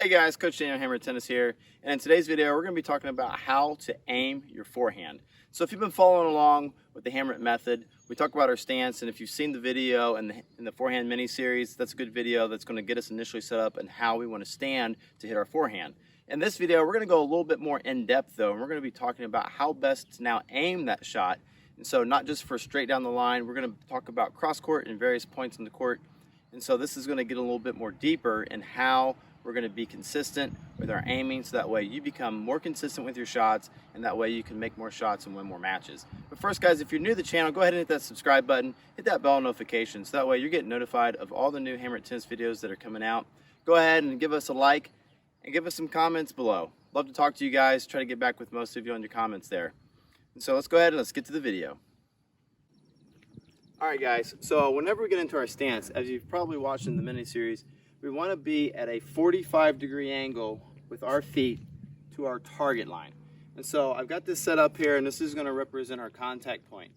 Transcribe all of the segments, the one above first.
Hey guys, Coach Daniel Hammer Tennis here, and in today's video we're going to be talking about how to aim your forehand. So if you've been following along with the Hammer method, we talk about our stance, and if you've seen the video in the forehand mini series, that's a good video that's going to get us initially set up and how we want to stand to hit our forehand. In this video we're going to go a little bit more in depth though, and we're going to be talking about how best to now aim that shot. And so not just for straight down the line, we're going to talk about cross court and various points in the court. And so this is going to get a little bit more deeper in how we're going to be consistent with our aiming, so that way you become more consistent with your shots, and that way you can make more shots and win more matches. But first guys, if you're new to the channel, go ahead and hit that subscribe button, hit that bell notification, so that way you're getting notified of all the new Hammer Tennis videos that are coming out. Go ahead and give us a like and give us some comments below. Love to talk to you guys, try to get back with most of you on your comments there. And so let's go ahead and let's get to the video. Alright guys, so whenever we get into our stance, as you've probably watched in the mini series, we want to be at a 45-degree angle with our feet to our target line. And so I've got this set up here, and this is going to represent our contact point.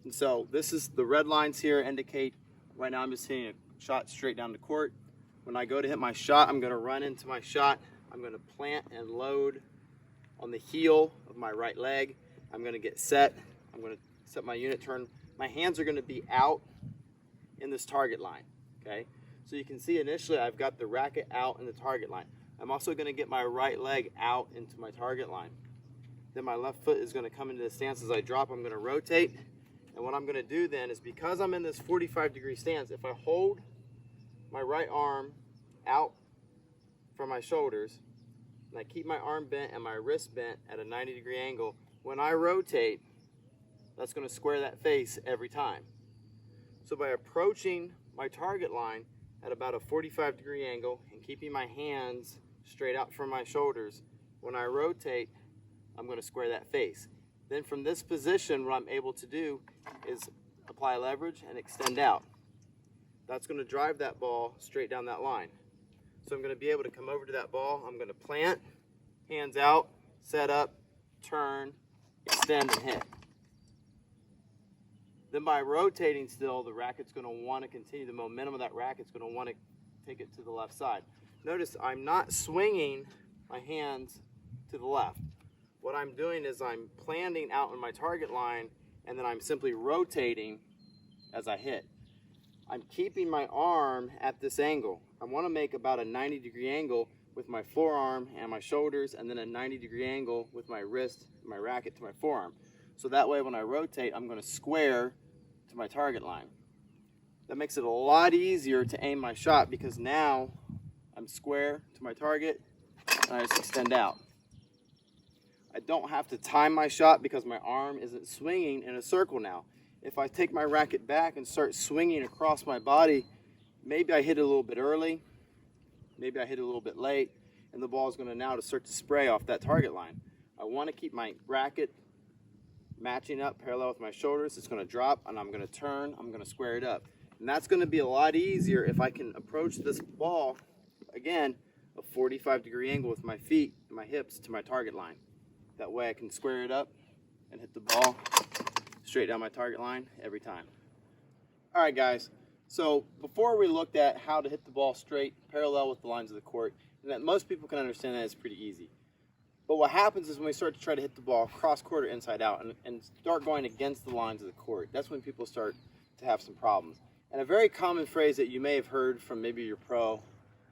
And so this is the red lines here indicate right now I'm just hitting a shot straight down the court. When I go to hit my shot, I'm going to run into my shot. I'm going to plant and load on the heel of my right leg. I'm going to get set. I'm going to set my unit turn. My hands are going to be out in this target line, okay? So you can see initially I've got the racket out in the target line. I'm also going to get my right leg out into my target line. Then my left foot is going to come into the stance. As I drop, I'm going to rotate. And what I'm going to do then is, because I'm in this 45-degree stance, if I hold my right arm out from my shoulders, and I keep my arm bent and my wrist bent at a 90-degree angle, when I rotate, that's going to square that face every time. So by approaching my target line at about a 45-degree angle and keeping my hands straight out from my shoulders, when I rotate, I'm going to square that face. Then from this position, what I'm able to do is apply leverage and extend out. That's going to drive that ball straight down that line. So I'm going to be able to come over to that ball. I'm going to plant, hands out, set up, turn, extend, and hit. Then by rotating still, the racket's going to want to continue. The momentum of that racket's going to want to take it to the left side. Notice I'm not swinging my hands to the left. What I'm doing is I'm planting out in my target line, and then I'm simply rotating as I hit. I'm keeping my arm at this angle. I want to make about a 90-degree angle with my forearm and my shoulders, and then a 90-degree angle with my wrist and my racket to my forearm. So that way when I rotate, I'm going to square to my target line. That makes it a lot easier to aim my shot, because now I'm square to my target and I just extend out. I don't have to time my shot because my arm isn't swinging in a circle now. If I take my racket back and start swinging across my body, maybe I hit it a little bit early, maybe I hit it a little bit late, and the ball is going to now start to spray off that target line. I want to keep my racket matching up parallel with my shoulders. It's going to drop, and I'm going to turn, I'm going to square it up. And that's going to be a lot easier if I can approach this ball, again, a 45-degree angle with my feet and my hips to my target line. That way I can square it up and hit the ball straight down my target line every time. All right, guys. So before we looked at how to hit the ball straight, parallel with the lines of the court, and that most people can understand that it's pretty easy. But what happens is when we start to try to hit the ball cross court or inside out and start going against the lines of the court, that's when people start to have some problems. And a very common phrase that you may have heard from maybe your pro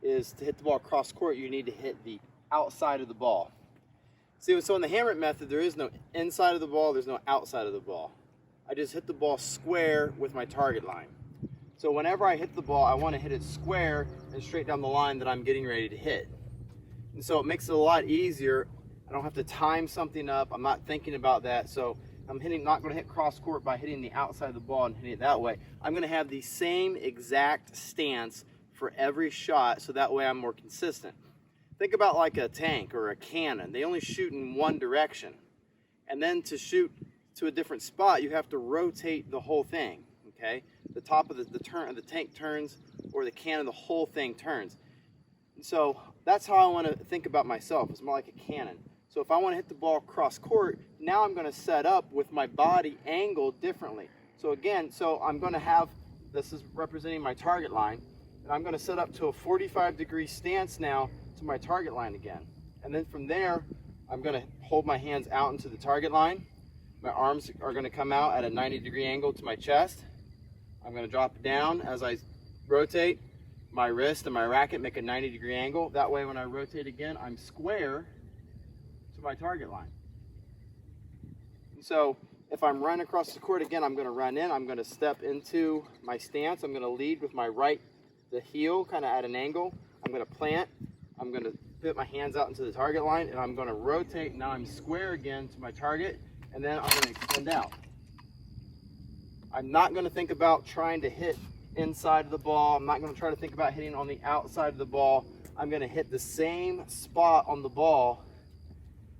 is, to hit the ball cross court, you need to hit the outside of the ball. See, so in the Hammer method, there is no inside of the ball, there's no outside of the ball. I just hit the ball square with my target line. So whenever I hit the ball, I want to hit it square and straight down the line that I'm getting ready to hit. And so it makes it a lot easier. I don't have to time something up. I'm not thinking about that. So I'm not going to hit cross court by hitting the outside of the ball and hitting it that way. I'm going to have the same exact stance for every shot, so that way I'm more consistent. Think about like a tank or a cannon. They only shoot in one direction. And then to shoot to a different spot, you have to rotate the whole thing, okay? The top of the tank turns, or the cannon, the whole thing turns. And so that's how I want to think about myself. It's more like a cannon. So if I want to hit the ball cross court, now I'm going to set up with my body angled differently. So again, I'm going to have, this is representing my target line, and I'm going to set up to a 45-degree stance now to my target line again. And then from there, I'm going to hold my hands out into the target line. My arms are going to come out at a 90-degree angle to my chest. I'm going to drop it down as I rotate. My wrist and my racket make a 90-degree angle. That way when I rotate again, I'm square to my target line. So if I'm running across the court again, I'm going to run in. I'm going to step into my stance. I'm going to lead with my right, the heel kind of at an angle. I'm going to plant. I'm going to put my hands out into the target line, and I'm going to rotate. Now I'm square again to my target, and then I'm going to extend out. I'm not going to think about trying to hit inside of the ball. I'm not going to try to think about hitting on the outside of the ball. I'm going to hit the same spot on the ball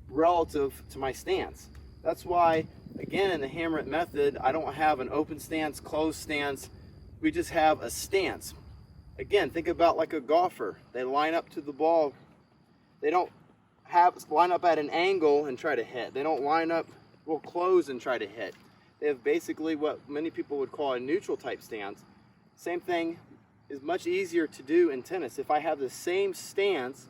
relative to my stance. That's why, again, in the hammer it method, I don't have an open stance, closed stance. We just have a stance. Again, think about like a golfer. They line up to the ball. They don't line up at an angle and try to hit. They don't line up, well, close and try to hit. They have basically what many people would call a neutral type stance. Same thing is much easier to do in tennis. If I have the same stance,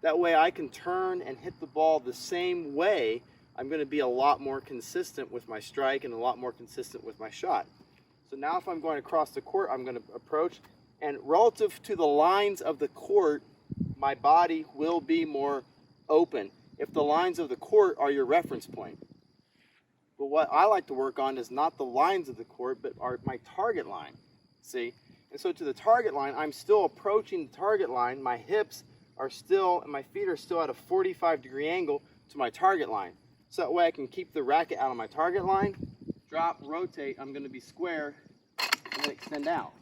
that way I can turn and hit the ball the same way. I'm going to be a lot more consistent with my strike and a lot more consistent with my shot. So now if I'm going across the court, I'm going to approach, and relative to the lines of the court, my body will be more open if the lines of the court are your reference point. But what I like to work on is not the lines of the court, but my target line. See? And so to the target line, I'm still approaching the target line. My hips are still, and my feet are still at a 45-degree angle to my target line. So that way I can keep the racket out of my target line, drop, rotate, I'm going to be square, and then extend out.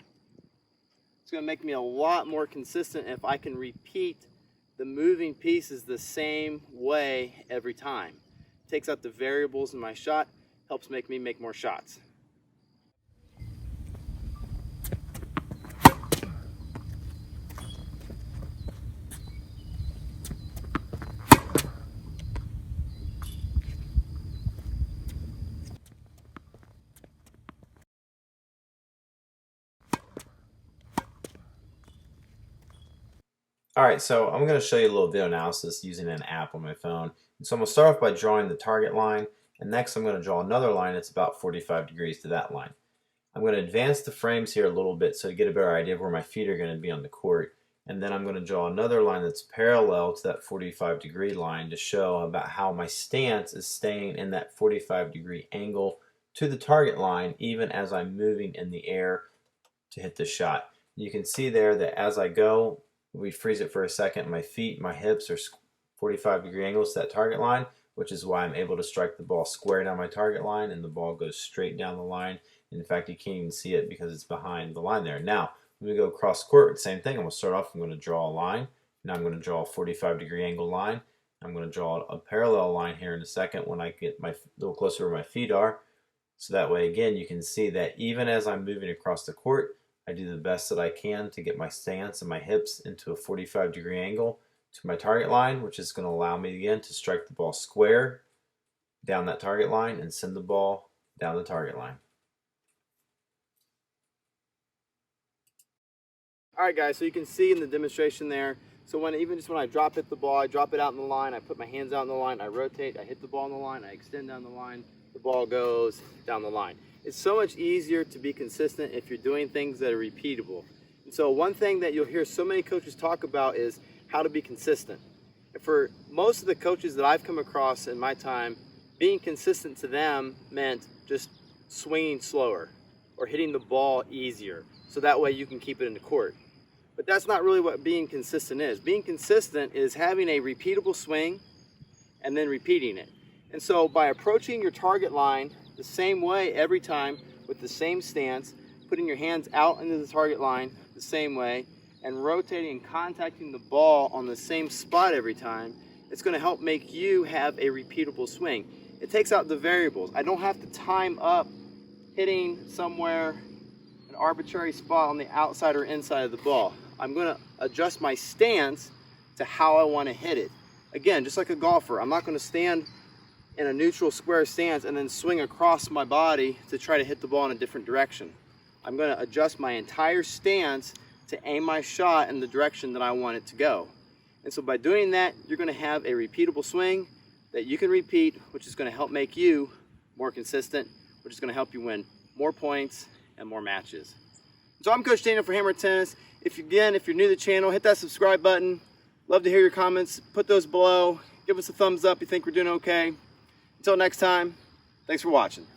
It's going to make me a lot more consistent if I can repeat the moving pieces the same way every time. Takes out the variables in my shot, helps make me make more shots. Alright, so I'm going to show you a little video analysis using an app on my phone. So I'm going to start off by drawing the target line, and next I'm going to draw another line that's about 45 degrees to that line. I'm going to advance the frames here a little bit so to get a better idea of where my feet are going to be on the court, and then I'm going to draw another line that's parallel to that 45 degree line to show about how my stance is staying in that 45 degree angle to the target line even as I'm moving in the air to hit the shot. You can see there that as I go, we freeze it for a second, my feet, my hips are 45 degree angles to that target line, which is why I'm able to strike the ball square down my target line and the ball goes straight down the line. In fact, you can't even see it because it's behind the line there. Now, when we go cross court, same thing. I'm going to start off, I'm going to draw a line. Now I'm going to draw a 45 degree angle line. I'm going to draw a parallel line here in a second when I get a little closer where my feet are. So that way, again, you can see that even as I'm moving across the court, I do the best that I can to get my stance and my hips into a 45 degree angle to my target line, which is going to allow me again to strike the ball square down that target line and send the ball down the target line. Alright guys, so you can see in the demonstration there, so even just when I hit the ball, I drop it out in the line, I put my hands out in the line, I rotate, I hit the ball in the line, I extend down the line, the ball goes down the line. It's so much easier to be consistent if you're doing things that are repeatable. And so one thing that you'll hear so many coaches talk about is how to be consistent. And for most of the coaches that I've come across in my time, being consistent to them meant just swinging slower or hitting the ball easier, so that way you can keep it in the court. But that's not really what being consistent is. Being consistent is having a repeatable swing and then repeating it. And so by approaching your target line the same way every time with the same stance, putting your hands out into the target line the same way, and rotating and contacting the ball on the same spot every time, it's going to help make you have a repeatable swing. It takes out the variables. I don't have to time up hitting somewhere, an arbitrary spot on the outside or inside of the ball. I'm going to adjust my stance to how I want to hit it. Again, just like a golfer, I'm not going to stand in a neutral square stance and then swing across my body to try to hit the ball in a different direction. I'm going to adjust my entire stance to aim my shot in the direction that I want it to go. And so by doing that, you're going to have a repeatable swing that you can repeat, which is going to help make you more consistent, which is going to help you win more points and more matches. So I'm Coach Daniel for Hammer Tennis. If you're new to the channel, hit that subscribe button. Love to hear your comments. Put those below. Give us a thumbs up if you think we're doing okay. Until next time, thanks for watching.